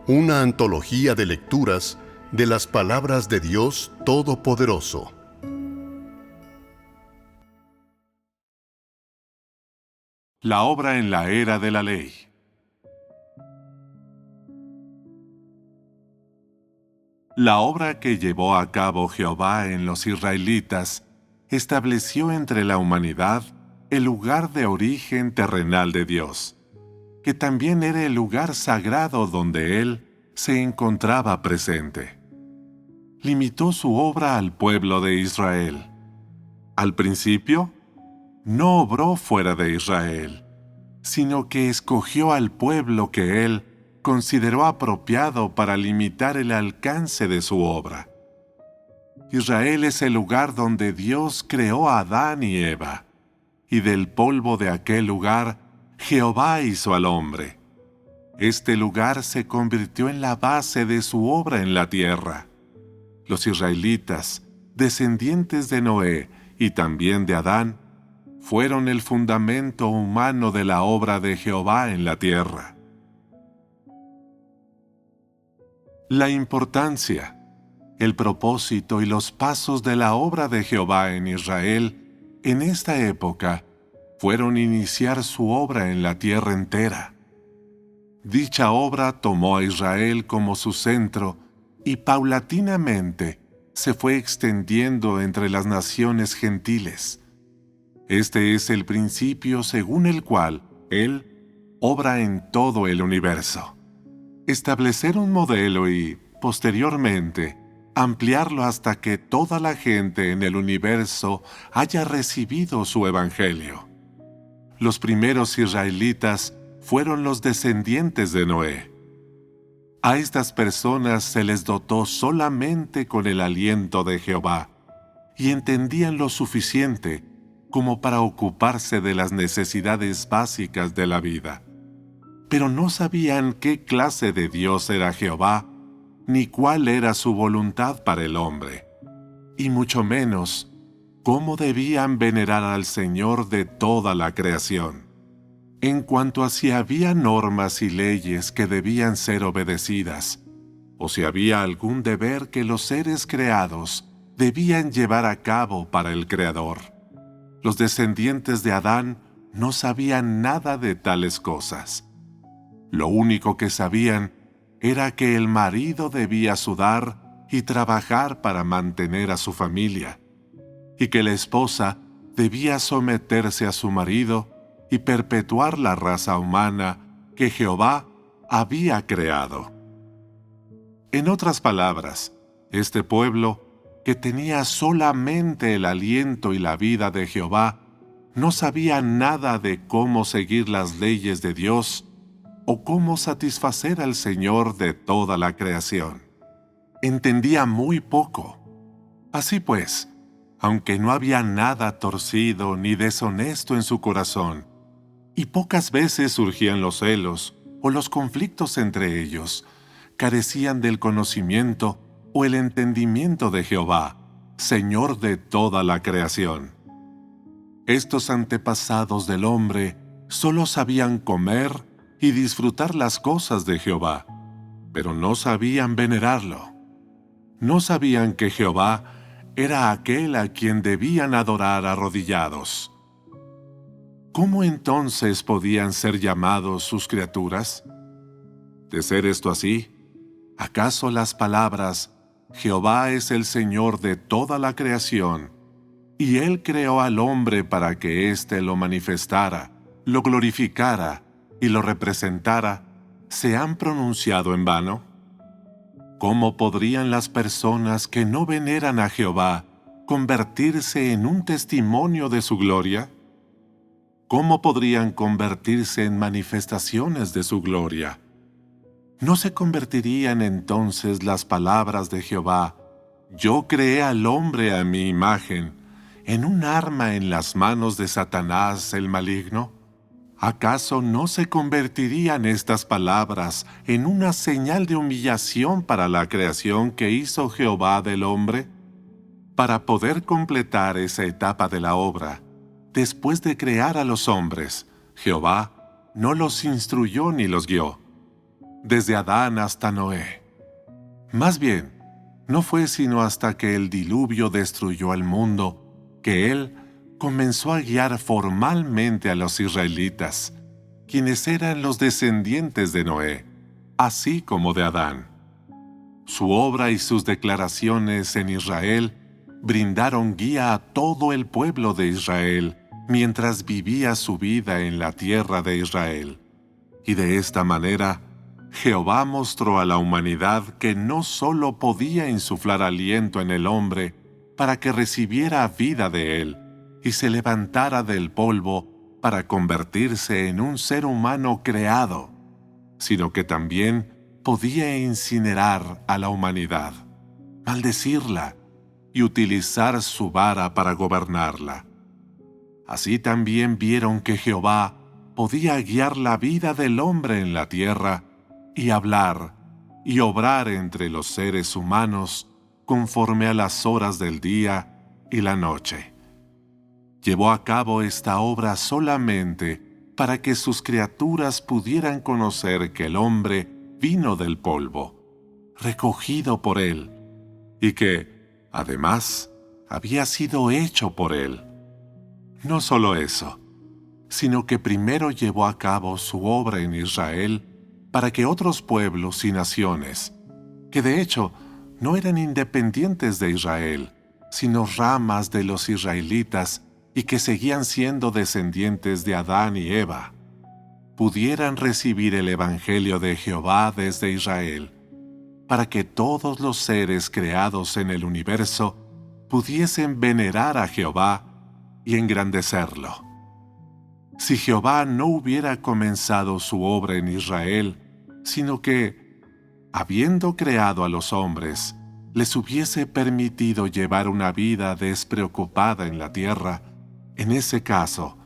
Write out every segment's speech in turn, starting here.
Una antología de lecturas de las palabras de Dios Todopoderoso. La obra en la era de la ley. La obra que llevó a cabo Jehová en los israelitas estableció entre la humanidad el lugar de origen terrenal de Dios, que también era el lugar sagrado donde Él se encontraba presente. Limitó su obra al pueblo de Israel. Al principio, no obró fuera de Israel, sino que escogió al pueblo que Él consideró apropiado para limitar el alcance de su obra. Israel es el lugar donde Dios creó a Adán y Eva, y del polvo de aquel lugar Jehová hizo al hombre. Este lugar se convirtió en la base de su obra en la tierra. Los israelitas, descendientes de Noé y también de Adán, fueron el fundamento humano de la obra de Jehová en la tierra. La importancia, el propósito y los pasos de la obra de Jehová en Israel en esta época fueron iniciar su obra en la tierra entera. Dicha obra tomó a Israel como su centro y paulatinamente se fue extendiendo entre las naciones gentiles. Este es el principio según el cual Él obra en todo el universo. Establecer un modelo y, posteriormente, ampliarlo hasta que toda la gente en el universo haya recibido su evangelio. Los primeros israelitas fueron los descendientes de Noé. A estas personas se les dotó solamente con el aliento de Jehová, y entendían lo suficiente como para ocuparse de las necesidades básicas de la vida. Pero no sabían qué clase de Dios era Jehová, ni cuál era su voluntad para el hombre, y mucho menos cómo debían venerar al Señor de toda la creación. En cuanto a si había normas y leyes que debían ser obedecidas, o si había algún deber que los seres creados debían llevar a cabo para el Creador. Los descendientes de Adán no sabían nada de tales cosas. Lo único que sabían era que el marido debía sudar y trabajar para mantener a su familia, y que la esposa debía someterse a su marido y perpetuar la raza humana que Jehová había creado. En otras palabras, este pueblo, que tenía solamente el aliento y la vida de Jehová, no sabía nada de cómo seguir las leyes de Dios o cómo satisfacer al Señor de toda la creación. Entendía muy poco. Así pues, aunque no había nada torcido ni deshonesto en su corazón, y pocas veces surgían los celos o los conflictos entre ellos, carecían del conocimiento o el entendimiento de Jehová, Señor de toda la creación. Estos antepasados del hombre solo sabían comer y disfrutar las cosas de Jehová, pero no sabían venerarlo. No sabían que Jehová era aquel a quien debían adorar arrodillados. ¿Cómo entonces podían ser llamados sus criaturas? De ser esto así, ¿acaso las palabras Jehová es el Señor de toda la creación, y Él creó al hombre para que éste lo manifestara, lo glorificara y lo representara, se han pronunciado en vano? ¿Cómo podrían las personas que no veneran a Jehová convertirse en un testimonio de su gloria? ¿Cómo podrían convertirse en manifestaciones de su gloria? ¿No se convertirían entonces las palabras de Jehová, yo creé al hombre a mi imagen, en un arma en las manos de Satanás el maligno? ¿Acaso no se convertirían estas palabras en una señal de humillación para la creación que hizo Jehová del hombre? Para poder completar esa etapa de la obra, después de crear a los hombres, Jehová no los instruyó ni los guió. desde Adán hasta Noé. Más bien, no fue sino hasta que el diluvio destruyó al mundo que Él comenzó a guiar formalmente a los israelitas, quienes eran los descendientes de Noé, así como de Adán. Su obra y sus declaraciones en Israel brindaron guía a todo el pueblo de Israel mientras vivía su vida en la tierra de Israel. Y de esta manera, Jehová mostró a la humanidad que no solo podía insuflar aliento en el hombre para que recibiera vida de él y se levantara del polvo para convertirse en un ser humano creado, sino que también podía incinerar a la humanidad, maldecirla y utilizar su vara para gobernarla. Así también vieron que Jehová podía guiar la vida del hombre en la tierra y hablar y obrar entre los seres humanos conforme a las horas del día y la noche. Llevó a cabo esta obra solamente para que sus criaturas pudieran conocer que el hombre vino del polvo, recogido por él, y que, además, había sido hecho por él. No solo eso, sino que primero llevó a cabo su obra en Israel para que otros pueblos y naciones, que de hecho no eran independientes de Israel, sino ramas de los israelitas y que seguían siendo descendientes de Adán y Eva, pudieran recibir el Evangelio de Jehová desde Israel, para que todos los seres creados en el universo pudiesen venerar a Jehová y engrandecerlo. Si Jehová no hubiera comenzado su obra en Israel, sino que, habiendo creado a los hombres, les hubiese permitido llevar una vida despreocupada en la tierra, en ese caso,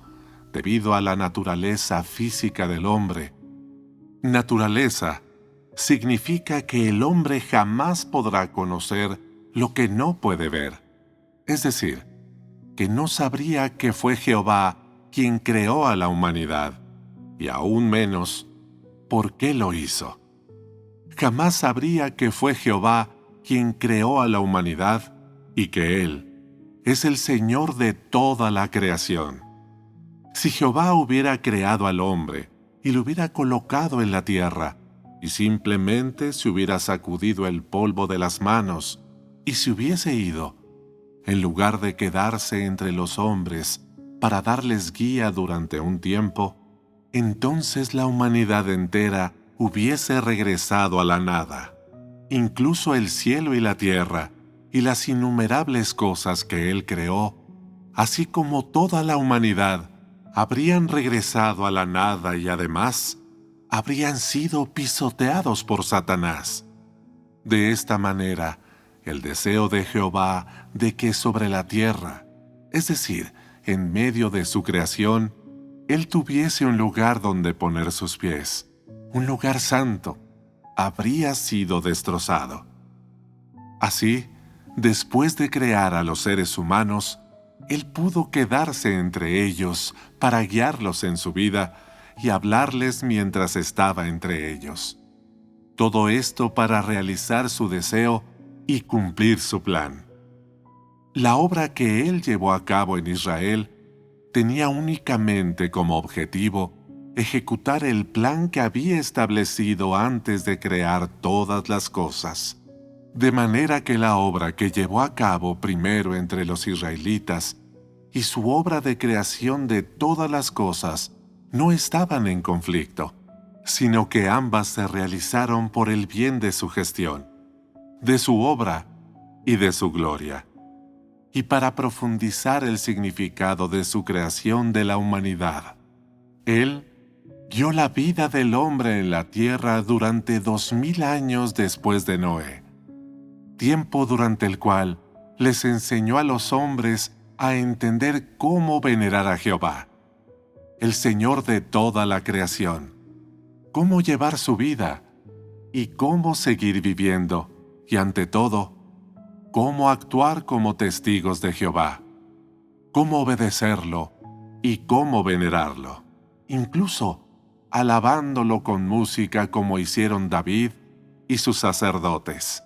debido a la naturaleza física del hombre, naturaleza significa que el hombre jamás podrá conocer lo que no puede ver, es decir, que no sabría que fue Jehová quien creó a la humanidad, y aún menos, ¿por qué lo hizo? Jamás sabría que fue Jehová quien creó a la humanidad y que Él es el Señor de toda la creación. Si Jehová hubiera creado al hombre y lo hubiera colocado en la tierra, y simplemente se hubiera sacudido el polvo de las manos y se hubiese ido, en lugar de quedarse entre los hombres para darles guía durante un tiempo, entonces la humanidad entera hubiese regresado a la nada. Incluso el cielo y la tierra y las innumerables cosas que Él creó, así como toda la humanidad, habrían regresado a la nada y además habrían sido pisoteados por Satanás. De esta manera, el deseo de Jehová de que sobre la tierra, es decir, en medio de su creación, Él tuviese un lugar donde poner sus pies, un lugar santo, habría sido destrozado. Así, después de crear a los seres humanos, Él pudo quedarse entre ellos para guiarlos en su vida y hablarles mientras estaba entre ellos. Todo esto para realizar su deseo y cumplir su plan. La obra que Él llevó a cabo en Israel tenía únicamente como objetivo ejecutar el plan que había establecido antes de crear todas las cosas. De manera que la obra que llevó a cabo primero entre los israelitas y su obra de creación de todas las cosas no estaban en conflicto, sino que ambas se realizaron por el bien de su gestión, de su obra y de su gloria. Y para profundizar el significado de su creación de la humanidad, Él guió la vida del hombre en la tierra durante 2000 años después de Noé, tiempo durante el cual les enseñó a los hombres a entender cómo venerar a Jehová, el Señor de toda la creación, cómo llevar su vida y cómo seguir viviendo, y ante todo, cómo actuar como testigos de Jehová, cómo obedecerlo y cómo venerarlo, incluso alabándolo con música como hicieron David y sus sacerdotes.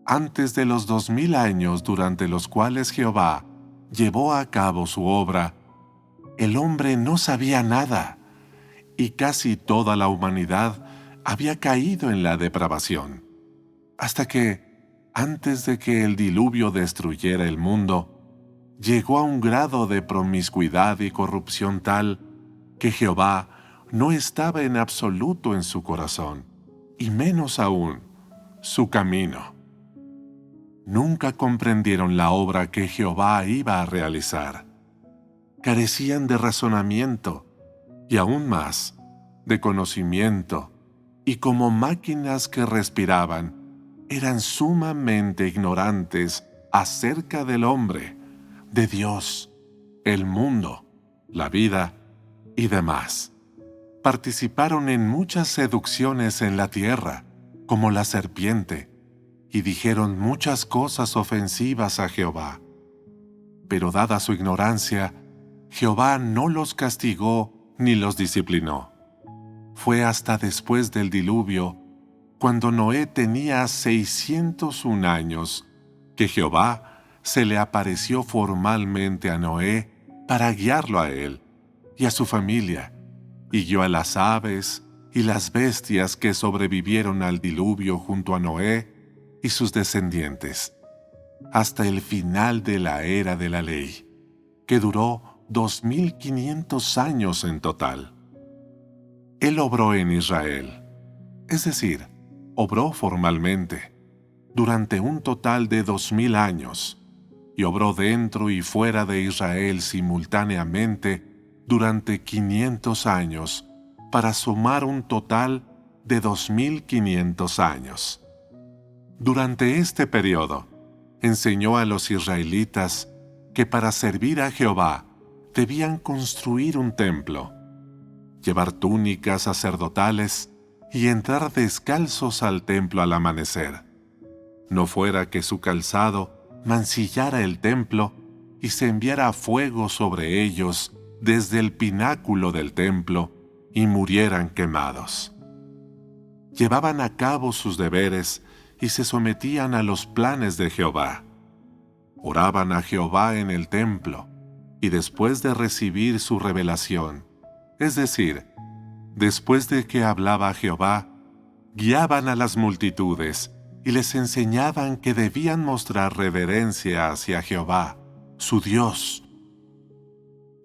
Antes de los 2000 años durante los cuales Jehová llevó a cabo su obra, el hombre no sabía nada, y casi toda la humanidad había caído en la depravación, hasta que, antes de que el diluvio destruyera el mundo, llegó a un grado de promiscuidad y corrupción tal que Jehová no estaba en absoluto en su corazón, y menos aún su camino. Nunca comprendieron la obra que Jehová iba a realizar. Carecían de razonamiento y aún más de conocimiento, y como máquinas que respiraban, eran sumamente ignorantes acerca del hombre, de Dios, el mundo, la vida y demás. Participaron en muchas seducciones en la tierra, como la serpiente, y dijeron muchas cosas ofensivas a Jehová. Pero dada su ignorancia, Jehová no los castigó ni los disciplinó. Fue hasta después del diluvio, cuando Noé tenía 601 años, que Jehová se le apareció formalmente a Noé para guiarlo a él y a su familia, y guió a las aves y las bestias que sobrevivieron al diluvio junto a Noé y sus descendientes, hasta el final de la era de la ley, que duró 2500 años en total. Él obró en Israel, es decir, obró formalmente, durante un total de 2000 años, y obró dentro y fuera de Israel simultáneamente durante 500 años, para sumar un total de 2500 años. Durante este periodo, enseñó a los israelitas que para servir a Jehová debían construir un templo, llevar túnicas sacerdotales y entrar descalzos al templo al amanecer. No fuera que su calzado mancillara el templo y se enviara fuego sobre ellos desde el pináculo del templo y murieran quemados. Llevaban a cabo sus deberes y se sometían a los planes de Jehová. Oraban a Jehová en el templo, y después de recibir su revelación, es decir, después de que hablaba Jehová, guiaban a las multitudes y les enseñaban que debían mostrar reverencia hacia Jehová, su Dios.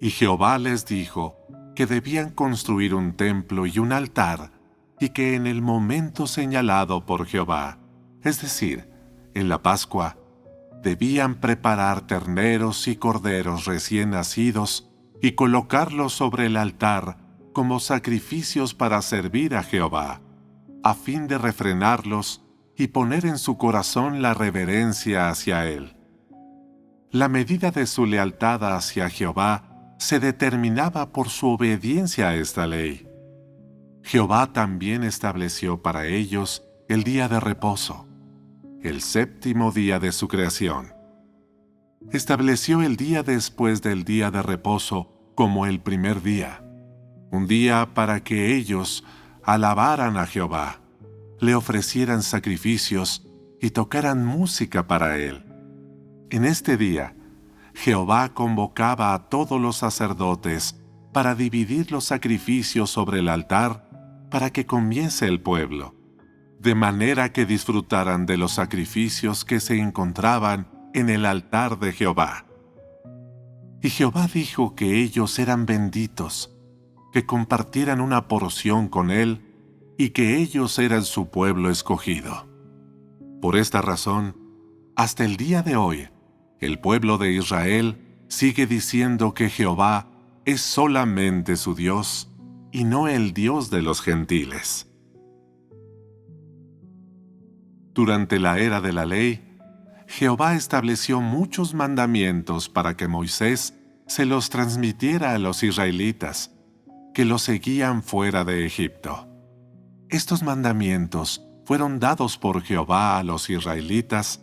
Y Jehová les dijo que debían construir un templo y un altar, y que en el momento señalado por Jehová, es decir, en la Pascua, debían preparar terneros y corderos recién nacidos y colocarlos sobre el altar como sacrificios para servir a Jehová, a fin de refrenarlos y poner en su corazón la reverencia hacia Él. La medida de su lealtad hacia Jehová se determinaba por su obediencia a esta ley. Jehová también estableció para ellos el día de reposo, el séptimo día de su creación. Estableció el día después del día de reposo como el primer día, un día para que ellos alabaran a Jehová, le ofrecieran sacrificios y tocaran música para él. En este día, Jehová convocaba a todos los sacerdotes para dividir los sacrificios sobre el altar para que comiese el pueblo, de manera que disfrutaran de los sacrificios que se encontraban en el altar de Jehová. Y Jehová dijo que ellos eran benditos, que compartieran una porción con él y que ellos eran su pueblo escogido. Por esta razón, hasta el día de hoy, el pueblo de Israel sigue diciendo que Jehová es solamente su Dios y no el Dios de los gentiles. Durante la era de la ley, Jehová estableció muchos mandamientos para que Moisés se los transmitiera a los israelitas, que los seguían fuera de Egipto. Estos mandamientos fueron dados por Jehová a los israelitas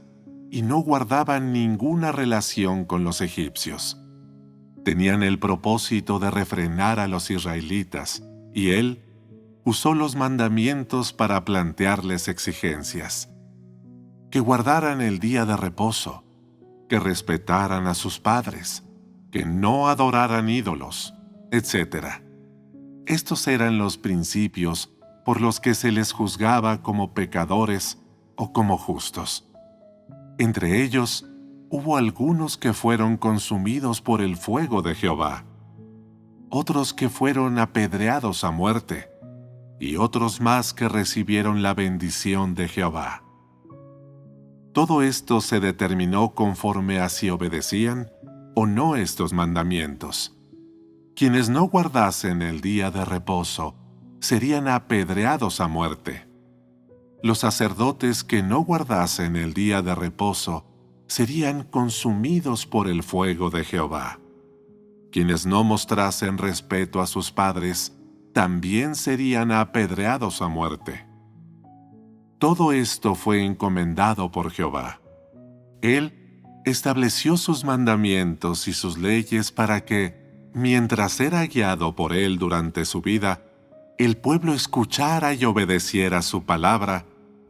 y no guardaban ninguna relación con los egipcios. Tenían el propósito de refrenar a los israelitas, y Él usó los mandamientos para plantearles exigencias. Que guardaran el día de reposo, que respetaran a sus padres, que no adoraran ídolos, etc. Estos eran los principios por los que se les juzgaba como pecadores o como justos. Entre ellos, hubo algunos que fueron consumidos por el fuego de Jehová, otros que fueron apedreados a muerte, y otros más que recibieron la bendición de Jehová. Todo esto se determinó conforme a si obedecían o no estos mandamientos. Quienes no guardasen el día de reposo serían apedreados a muerte. Los sacerdotes que no guardasen el día de reposo serían consumidos por el fuego de Jehová. Quienes no mostrasen respeto a sus padres también serían apedreados a muerte. Todo esto fue encomendado por Jehová. Él estableció sus mandamientos y sus leyes para que, mientras era guiado por Él durante su vida, el pueblo escuchara y obedeciera su palabra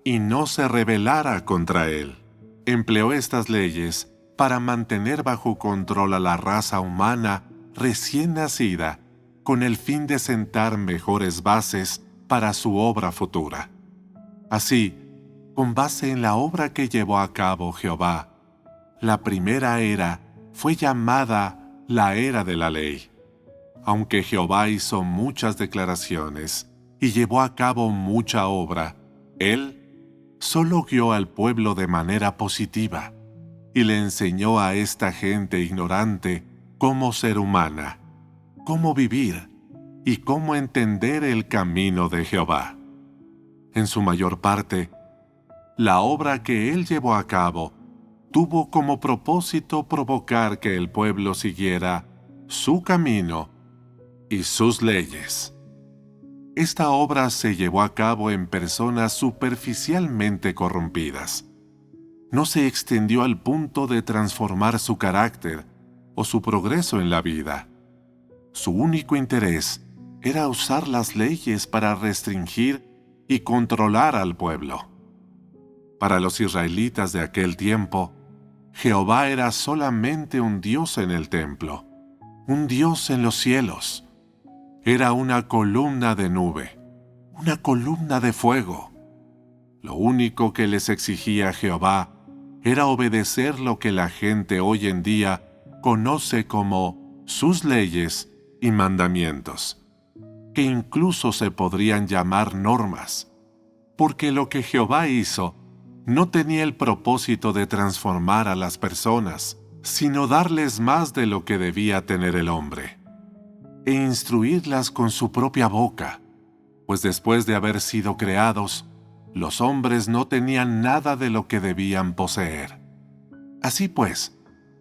y no se rebelara contra Él. Empleó estas leyes para mantener bajo control a la raza humana recién nacida, con el fin de sentar mejores bases para su obra futura. Así, con base en la obra que llevó a cabo Jehová, la primera era fue llamada la era de la ley. Aunque Jehová hizo muchas declaraciones y llevó a cabo mucha obra, Él solo guió al pueblo de manera positiva y le enseñó a esta gente ignorante cómo ser humana, cómo vivir y cómo entender el camino de Jehová. En su mayor parte, la obra que Él llevó a cabo tuvo como propósito provocar que el pueblo siguiera su camino y sus leyes. Esta obra se llevó a cabo en personas superficialmente corrompidas. No se extendió al punto de transformar su carácter o su progreso en la vida. Su único interés era usar las leyes para restringir y controlar al pueblo. Para los israelitas de aquel tiempo, Jehová era solamente un Dios en el templo, un Dios en los cielos. Era una columna de nube, una columna de fuego. Lo único que les exigía Jehová era obedecer lo que la gente hoy en día conoce como sus leyes y mandamientos, que incluso se podrían llamar normas, porque lo que Jehová hizo no tenía el propósito de transformar a las personas, sino darles más de lo que debía tener el hombre, e instruirlas con su propia boca, pues después de haber sido creados, los hombres no tenían nada de lo que debían poseer. Así pues,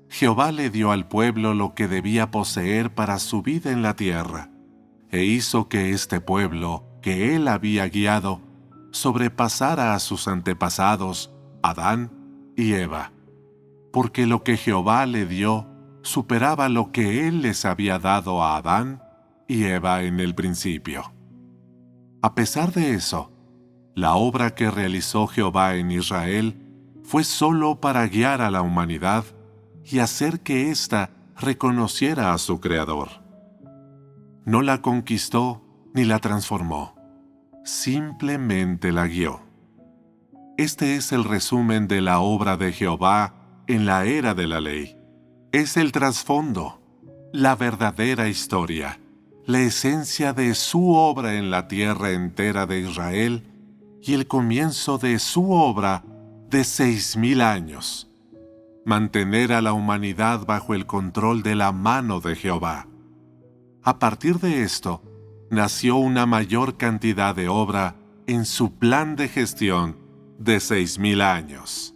Jehová le dio al pueblo lo que debía poseer para su vida en la tierra, e hizo que este pueblo, que Él había guiado, sobrepasara a sus antepasados, Adán y Eva, porque lo que Jehová le dio superaba lo que Él les había dado a Adán y Eva en el principio. A pesar de eso, la obra que realizó Jehová en Israel fue solo para guiar a la humanidad y hacer que ésta reconociera a su Creador. No la conquistó ni la transformó, simplemente la guió. Este es el resumen de la obra de Jehová en la era de la ley. Es el trasfondo, la verdadera historia, la esencia de su obra en la tierra entera de Israel y el comienzo de su obra de 6,000 años. Mantener a la humanidad bajo el control de la mano de Jehová. A partir de esto, nació una mayor cantidad de obra en su plan de gestión de 6,000 años.